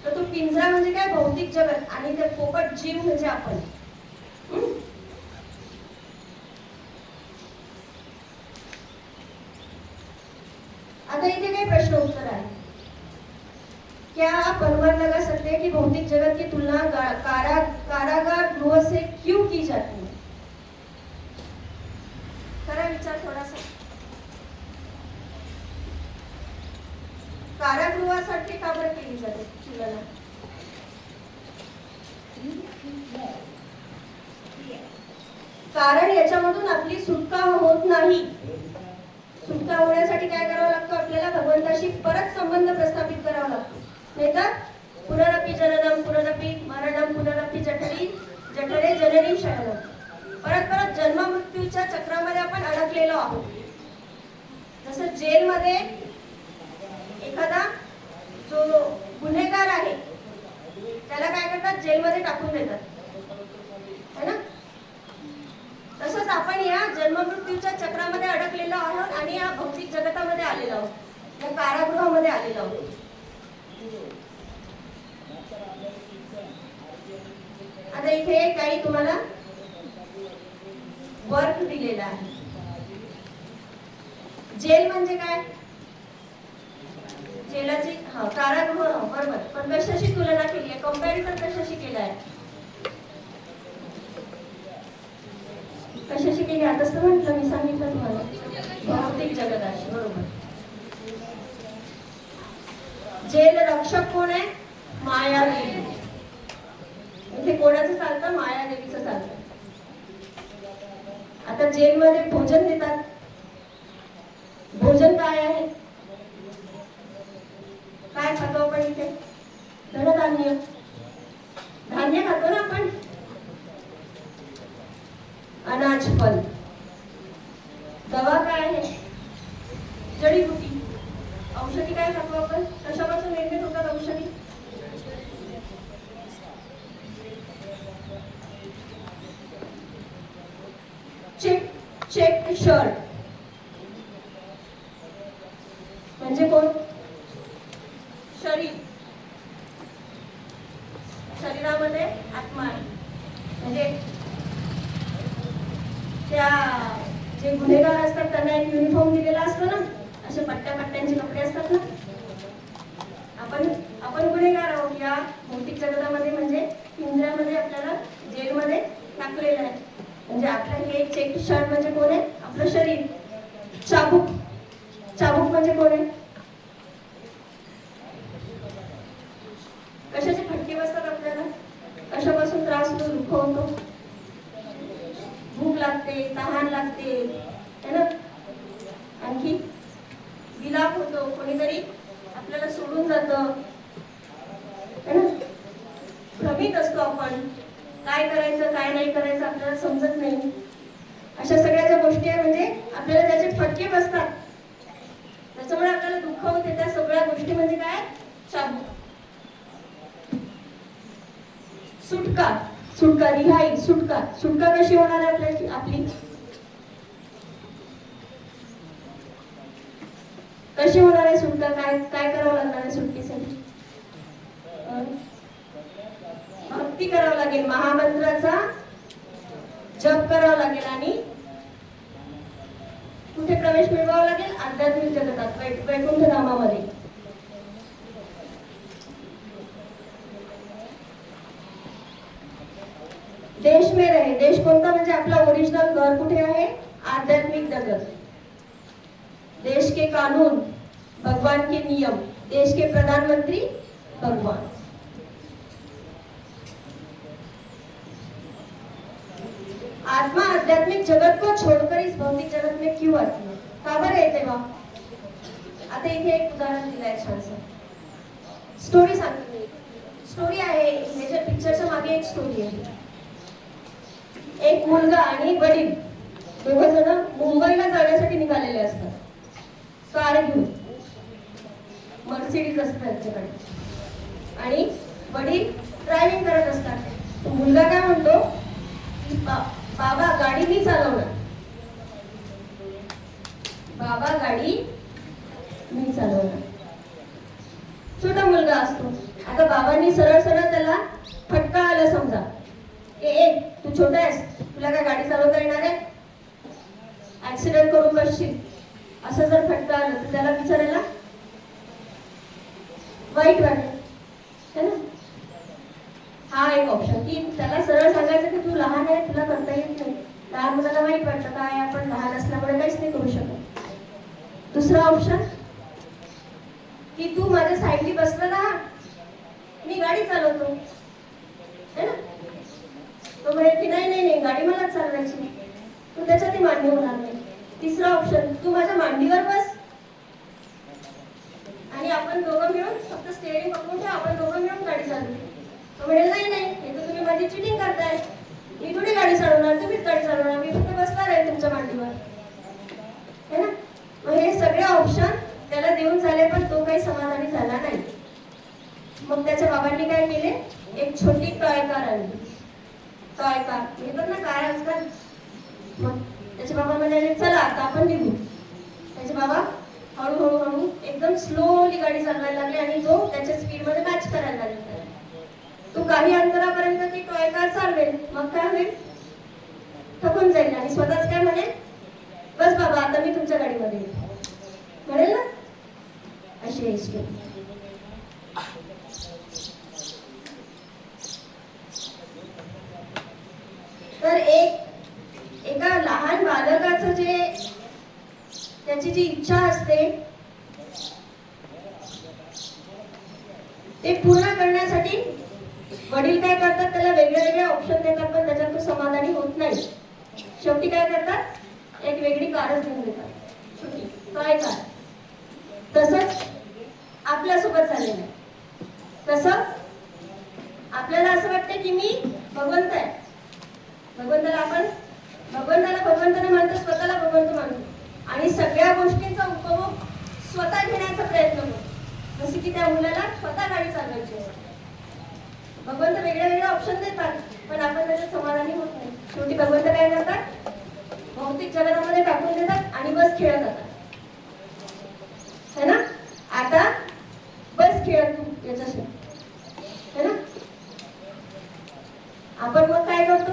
S1: तर तो पिंजरा म्हणजे काय? भौतिक जगत. आणि ते पोपट जीव म्हणजे आपण. आता इथे काही प्रश्न उत्तर आहे. क्या आप अनुमान लगा सकते हैं कि भौतिक जगत की तुलना कारागार गृह से क्यों की जाती है? करा विचार थोडासा. कारागृहासाठी का बरं केली जाते तुलना? कारण याच्यामधून आपली सुटका होत नाही. सुटका होण्यासाठी काय करावं लागतं? आपल्याला भगवंताशी परत संबंध प्रस्थापित करावा लागतो. नाही तर पुनरपि जननम पुनरपि मरणम पुनरपि जठरे जननी शयनम. परत जन्म मृत्यूच्या चक्रामध्ये आपण अडकलेलो आहोत. जसं जेलमध्ये एखादा जो गुन्हेगार आहे त्याला काय करतात? जेलमध्ये टाकून देतात है ना. तसंच आपण या जन्ममृत्यूच्या चक्रामध्ये अडकलेलो आहोत आणि या भौतिक जगतामध्ये आलेलो आहोत, या कारागृहामध्ये आलेलो आहोत. काही तुम्हाला वर्क दिलेला आहे. जेल म्हणजे काय? जेलाची कारागृह, बरोबर. पण कशाशी तुलना केली आहे? कंपॅरिझन कशाशी केलं आहे? कशाशी केली? आताच तर म्हटलं, मी सांगितलं तुम्हाला, भौतिक जगताशी, बरोबर. जेल रक्षक कोण आहे? मायादेवी. इथे कोणाचं चालतं? मायादेवीचं चालतं. आता जेलमध्ये भोजन देतात. भोजन काय आहे? काय खातो आपण इथे? धनधान्य. धान्य खातो ना आपण. अनाज, फल. दवा काय आहे? जडीबुटी. औषधी काय खातो आपण? कशापासून निर्मित होतात औषधी? चेक शर्ट म्हणजे कोण? शरीर. शरीरामध्ये आत्मा आहे. म्हणजे त्या जे गुन्हेगार असतात त्यांना एक युनिफॉर्म दिलेला असतो ना, असे पट्ट्या पट्ट्यांचे कपडे असतात ना. आपण गुन्हेगार आहोत या भौतिक जगतामध्ये, म्हणजे पिंजऱ्यामध्ये आपल्याला जेलमध्ये टाकलेलं आहे. म्हणजे आपलं हे चेक शर्ट म्हणजे कोण आहे? आपलं शरीर. चाबूक म्हणजे कोण आहे? कशाचे फटके बसतात आपल्याला? कशापासून त्रास होतो, दुःख होतो? भूक लागते, तहान लागते, है ना? आणखी विलाप होतो, कोणीतरी आपल्याला सोडून जातं, है ना? भ्रमित असतो आपण, काय करायचं काय नाही करायचं आपल्याला समजत नाही. अशा सगळ्या ज्या गोष्टी आहे, म्हणजे आपल्याला त्याचे फटके बसतात, त्याच्यामुळे आपल्याला दुःख होते. त्या सगळ्या गोष्टी म्हणजे काय? चाबूक. सुटका, रिहाई. सुटका कशी होणार आहे आपली? कशी होणार आहे सुटका? काय करावं लागणार आहे सुटकेसाठी? भक्ती करावं लागेल, महामंत्राचा जप करावा लागेल आणि कुठे प्रवेश मिळवावा लागेल? आध्यात्मिक जगतात, वैकुंठ धामामध्ये. देश में रहे. देश कोणता? म्हणजे आपला ओरिजिनल घर कुठे आहे? आध्यात्मिक जगत. देश के कानून, भगवान के नियम. देश के प्रधानमंत्री भगवान. आत्मा आध्यात्मिक जगत को छोड़कर इस भौतिक जगत में क्यों आती है? का बरं येते बा? आता इथे एक उदाहरण दिलंय छानसं. स्टोरी सांगते. स्टोरी आहे, ह्याच्या पिक्चरच्या मागे एक स्टोरी आहे. एक मुलगा आणि वडील दोघ जण मुंबईला जाण्यासाठी निघालेले असतात, कार घेऊन. मर्सिडीज असते त्यांच्याकडे आणि वडील ड्रायव्हिंग करत असतात. तो मुलगा काय म्हणतो की बाबा गाडी मी चालवणार. बाबा गाडी मी चालवणार. छोटा मुलगा असतो. आता बाबांनी सरळ सरळ त्याला फटका आला समजा, ए तू छोटा आहेस, तुला काय गाडी चालवता येणार आहे? ऍक्सिडेंट करून बसशील, असं जर फटका आलं तर त्याला विचारायला वाईट वाटेल, है ना? हा एक ऑप्शन, की त्याला सरळ सांगायचं की तू लहान आहे, तुला करता येत नाही. लहान मुलाला वाईट वाटतं, काय आपण लहान असल्यामुळे काहीच नाही करू शकत. दुसरा ऑप्शन की तू माझ्या साईडली बसला ना, मी गाडी चालवतो, है ना? तो म्हणेल की नाही नाही नाही, गाडी मला चालवायची. तो त्याच्यातही मान्य होणार नाही. तिसरा ऑप्शन, तू माझ्या मांडीवर बस आणि आपण दोघं मिळून फक्त स्टेअरिंग पकडून ठेव, आपण दोघं मिळून गाडी चालवू. तो म्हणेल नाही नाही, हे तर तुम्ही माझी चिटिंग करताय, मी थोडी गाडी चालवणार, तुम्हीच गाडी चालवणार, मी फक्त बसणार आहे तुमच्या मांडीवर, है ना? मग हे सगळे ऑप्शन त्याला देऊन झाले, पण तो काही समाधानी झाला नाही. मग त्याच्या बाबांनी काय केले? एक छोटी टॉय कार आणली. टॉय कार येतात ना, कार आजकाल. मग त्याचे बाबा म्हणाले चला आता आपण निघू. त्याचे बाबा हळूहळू एकदम स्लोली गाडी चालवायला लागले आणि तो त्याच्या स्पीड मध्ये मॅच करायला लागला. तो काही अंतरापर्यंत ती टॉय कार चालवेल, मग काय होईल, थकून जाईल आणि स्वतःच काय म्हणेल, बस बाबा आता मी तुमच्या गाडीमध्ये म्हणेल ना. अशी आहे स्टोरी. तर एका लहान बालकाचं जे त्याची जी इच्छा असते ते पूर्ण करण्यासाठी वडील काय करतात, त्याला वेगळे वेगळे ऑप्शन देतात, पण त्याच्यात तो समाधानी होत नाही. शेवटी काय करतात, एक वेगळी कारच घेऊन देतात, छोटी काय कार. तसंच आपल्यासोबत झालेलं आहे. कसं आपल्याला असं वाटतं की मी भगवंत आहे, भगवंताने म्हणतो, स्वतःला भगवंत मानतो आणि सगळ्या गोष्टींचा उपभोग स्वतः घेण्याचा प्रयत्न करतो. जसे की त्या मुलाला स्वतः गाडी चालवायची असते. भगवंत वेगळे वेगळे ऑप्शन देतात, पण आपण त्याच्यात समाधानी होत नाही. शेवटी भगवंत काय करतात, भौतिक जगतामध्ये टाकून देतात आणि बस खेळत जातात, है ना. आता बस खेळत तू याच्याशी, है ना. आपण मग काय करतो,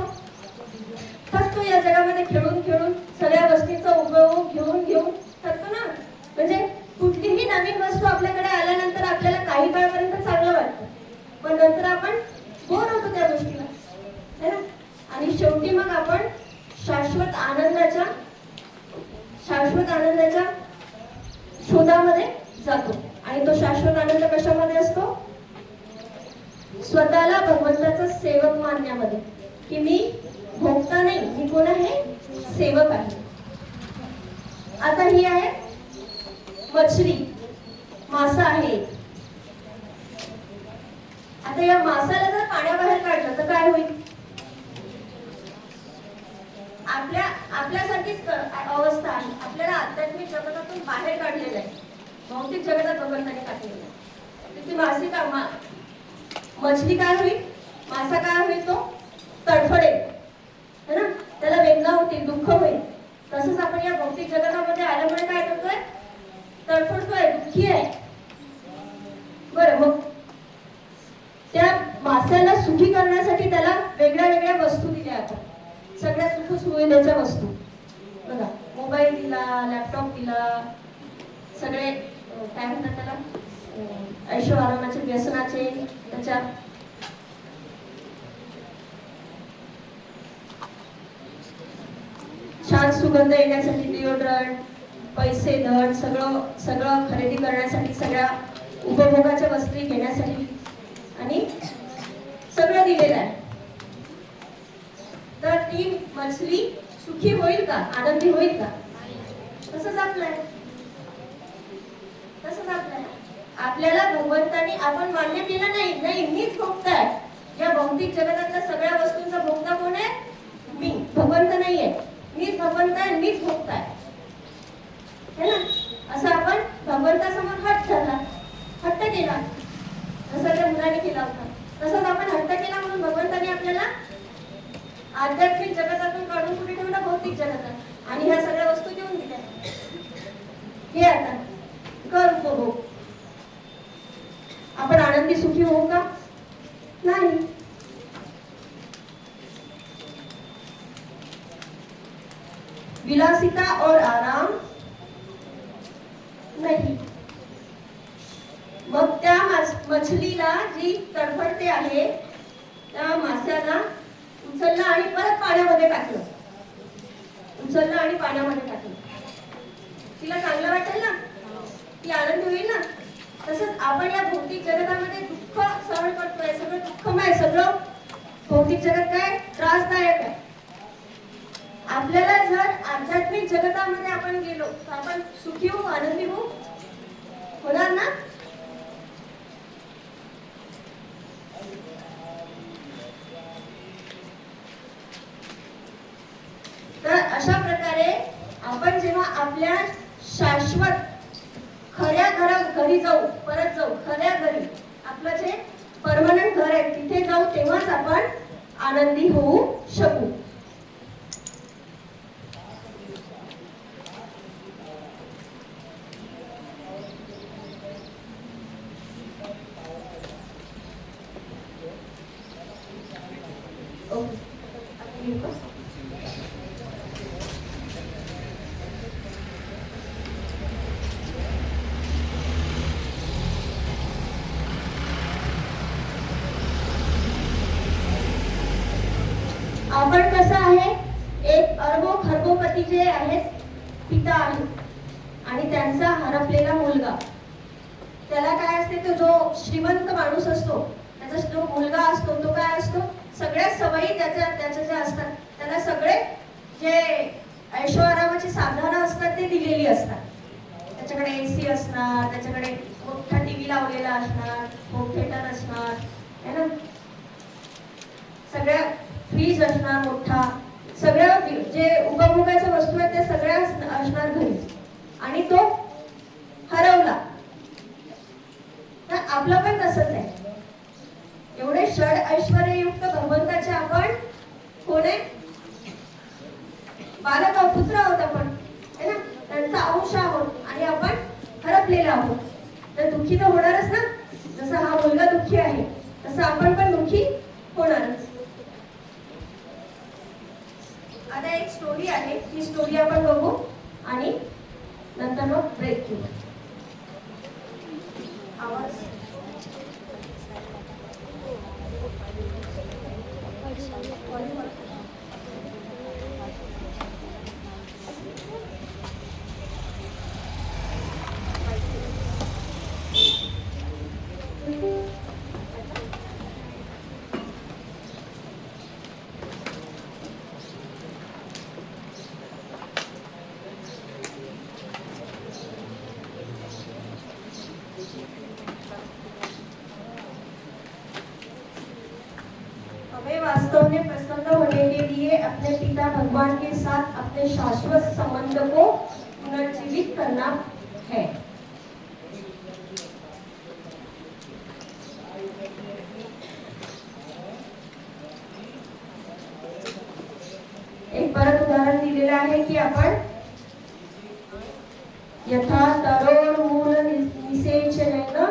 S1: थकतो या जगामध्ये खेळून खेळून, सगळ्या गोष्टींचा उपभोग घेऊन घेऊन थकतो ना. म्हणजे कुठलीही नवीन वस्तू आपल्याकडे आल्यानंतर आपल्याला काही काळापर्यंत चांगलं वाटतं, पण नंतर आपण बोर होतो त्या गोष्टीला, है ना. आणि शेवटी मग आपण शाश्वत आनंदाच्या शोधामध्ये जातो. आणि तो शाश्वत आनंद कशामध्ये असतो, स्वतःला भगवंताचा सेवक मानण्यामध्ये, की मी भोगता नाही, मी कोण आहे, सेवक आहे. आता ही आहे मछली, मासा आहे. आता या मासाला जर पाण्याबाहेर काढलं तर काय होईल, आपल्यासारखीच अवस्था आहे. आपल्याला आध्यात्मिक जगतातून बाहेर काढलेलं आहे, भौतिक जगतात भगवंताने टाकलेलं आहे. ती मछली काय होईल, मासा काय होईल, तो तडफडेल, है ना. त्याला वेदना होतील, दुःख होईल. तसंच आपण या भौतिक जगतामध्ये आल्यामुळे काय करतोय, तडफडतोय, दुःखी आहे. बरं, मग त्या माशाला सुखी करण्यासाठी त्याला वेगळ्या वेगळ्या वस्तू दिल्या आपण, सगळ्या सुख सुविधेच्या वस्तू. बघा, मोबाईल दिला, लॅपटॉप दिला, सगळे काय म्हणतात त्याला, ऐशो आरामाचे, व्यसनाचे, त्याच्या छान सुगंध येण्यासाठी डिओड्रंट, पैसे, धन, सगळं खरेदी करण्यासाठी, सगळ्या उपभोगाच्या वस्तू घेण्यासाठी, आणि सगळं दिलेलं आहे. तर ती मछली सुखी होईल का, आनंदी होईल का? तसंच आपलं आहे. आपल्याला भगवंतानी आपण मान्य केलं नाही, मीच भोगताय. या भौतिक जगतातल्या सगळ्या वस्तूंचा भोगता कोण आहे, मी. भगवंत नाहीये, मीच भगवंत आहे, मीच भोगताय, है ना. असं आपण भगवंतासमोर हट्ट केला, जसं त्या मुलाने केला होता. तसंच आपण हट्ट केला म्हणून भगवंताने आपल्याला आध्यात्मिक जगतातून काढून कुठे ठेवलं, भौतिक जगतात, आणि ह्या सगळ्या वस्तू देऊन दिल्या. हे आता कर उपभोग. आपण आनंदी सुखी होऊ का, नाही. विलासिता और आराम नाही. मग त्या मछलीला जी तडफडते आहे, त्या मास्याला उचललं आणि परत पाण्यामध्ये टाकलं, तिला चांगलं वाटेल ना, ती आनंद होईल ना. तसंच आपण या भौतिक जगतामध्ये दुःख सहन करतोय, सगळं दुःखमय, सगळं भौतिक जगत काय त्रासदायक आहे. आपल्याला जर आध्यात्मिक जगतामध्ये आपण गेलो तर आपण सुखी होऊ, आनंदी होऊ, होणार ना. तर अशा प्रकारे आपण जेव्हा आपल्या शाश्वत खऱ्या घरी जाऊ, परत जाऊ खऱ्या घरी, आपलं जे परमनंट घर आहे तिथे जाऊ, तेव्हाच आपण आनंदी होऊ शकू. आपण कसं आहे, एक खरबोपती जे आहेत पिता आहेत आणि त्यांचा हरपलेला मुलगा, त्याला काय असते, तो जो श्रीमंत माणूस असतो त्याचा जो मुलगा असतो तो काय असतो, सगळ्या सवयी त्याच्या ज्या असतात, त्याला सगळे जे ऐशोआरामाची साधनं असतात ते दिलेली असतात. त्याच्याकडे एसी असणार, त्याच्याकडे मोठा टीव्ही लावलेला असणार, होम थिएटर असणार, है ना, सगळ्या फ्रीज असणार मोठा, सगळ्या जे उपभोगाच्या वस्तू आहेत त्या सगळ्या असणार घरी, आणि तो हरवला. तर आपलं पण तसंच आहे. एवढे षड ऐश्वर्ययुक्त भगवंताचे आपण कोण आहे, बालक पुत्र आहोत आपण, है ना, त्यांचा अंश आहोत आणि आपण हरपलेला आहोत. तर दुःखी तर होणारच ना. जसं हा मुलगा दुःखी आहे तसं आपण पण दुःखी होणारच. आता एक स्टोरी आहे, ती स्टोरी आपण बघू आणि नंतर मग ब्रेक घेऊ. आवाज हमें वास्तव में प्रसन्न होने के लिए अपने पिता भगवान के साथ अपने शाश्वत संबंध को पुनर्जीवित करना है. एक परत उदाहरण दिलेलं आहे की आपण यथा तरोर मूल निषेचनेन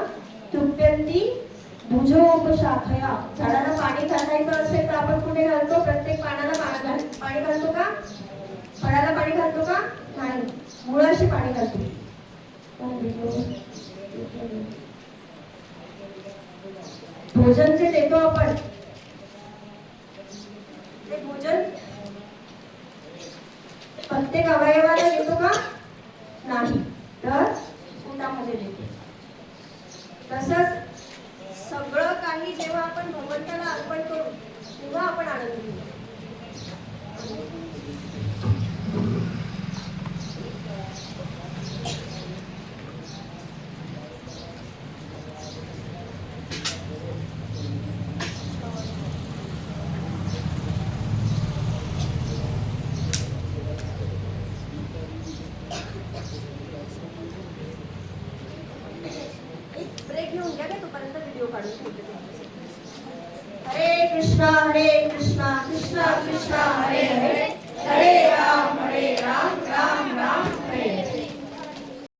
S1: तृप्यंती भुजोपशाखया. झाडाला पाणी घालायचं असेल तर आपण कुठे घालतो, प्रत्येक पानाला पाणी घालतो का, फळाला पाणी घालतो का, नाही, मुळाशी पाणी घालतो. भोजन जे देतो आपण, ते भोजन प्रत्येक अवयवाला देतो का, नाही, तर पोटामध्ये देतो. तसंच सगळं काही जेव्हा आपण भगवंताला अर्पण करू तेव्हा आपण आनंद घेऊ. ब्रेक घेऊन घ्या का, तोपर्यंत व्हिडिओ काढून ठेवते. हरे कृष्णा कृष्णा कृष्णा कृष्णा हरे हरे, हरे